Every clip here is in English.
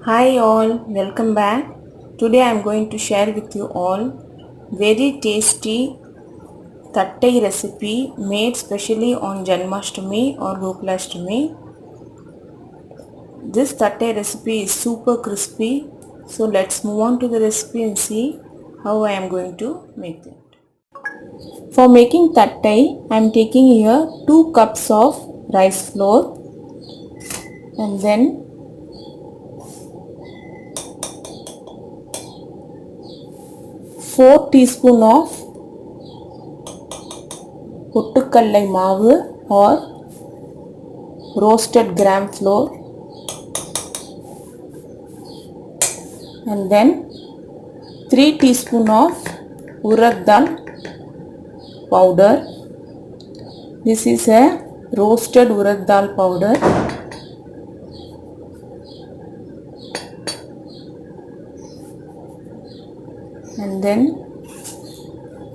Hi all, welcome back. Today I am going to share with you all very tasty Thattai recipe made specially on Janmashtami or Gokulashtami. This Thattai recipe is super crispy. So let's move on to the recipe and see how I am going to make it. For making Thattai, I am taking here 2 cups of rice flour and then 4 teaspoon of பொட்டுக்கல்லை மாவு or roasted gram flour, and then 3 teaspoon of urad dal powder. This is a roasted urad dal powder. And then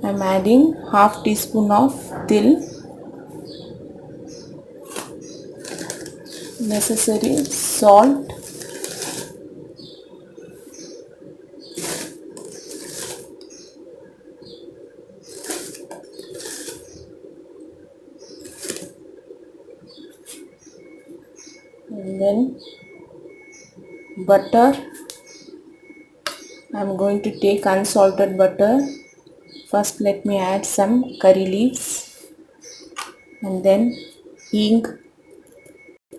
I am adding half teaspoon of til, necessary salt, and then butter. I am going to take unsalted butter. First let me add some curry leaves and then hing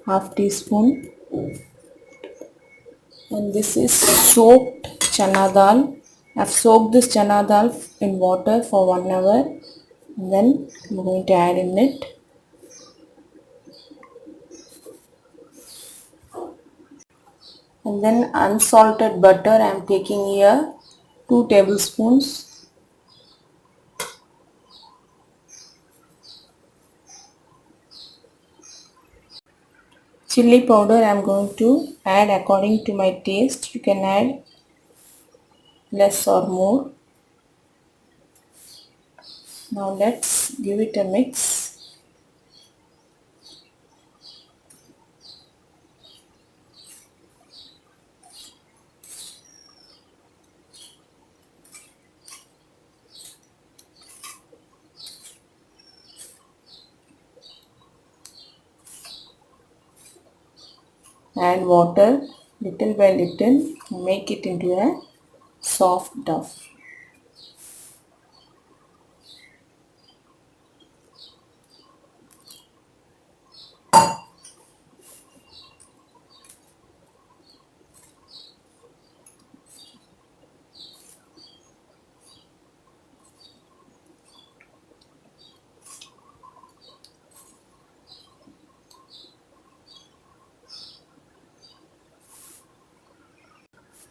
half teaspoon, and this is soaked chana dal. I have soaked this chana dal in water for 1 hour and then I am going to add in it. And then unsalted butter I am taking here 2 tablespoons. Chilli powder I am going to add according to my taste. You can add less or more. Now let's give it a mix. Add water little by little, make it into a soft dough.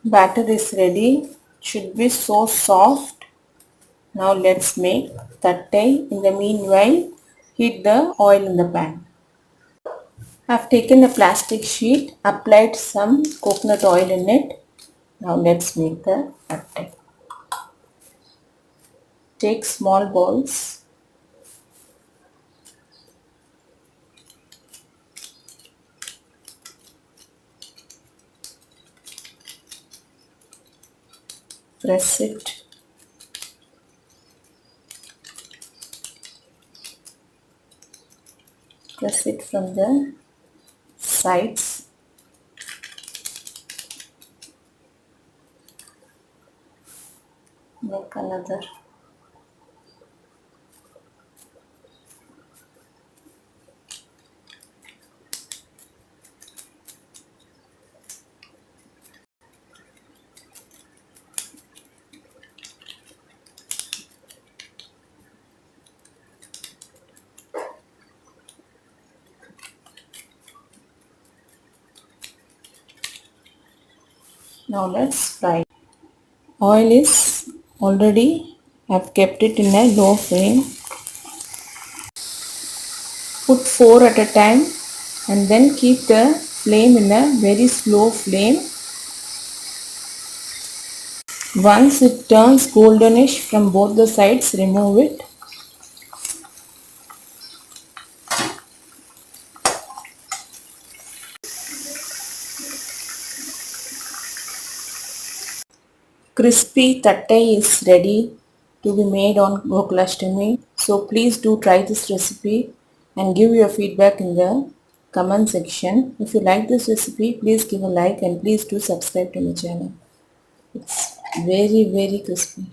Batter is ready. It should be so soft. Now let's make Thattai. In the meanwhile, heat the oil in the pan. I have taken a plastic sheet, applied some coconut oil in it. Now let's make the Thattai. Take small balls. Press it. Press it from the sides. Make another. Now let's fry. Oil is already, I have kept it in a low flame. Put 4 at a time and then keep the flame in a very slow flame. Once it turns goldenish from both the sides, remove it. Crispy Thattai is ready to be made on gokulashtami. So please do try this recipe and give your feedback in the comment section. If you like this recipe, please give a like and please do subscribe to my channel. It's very crispy.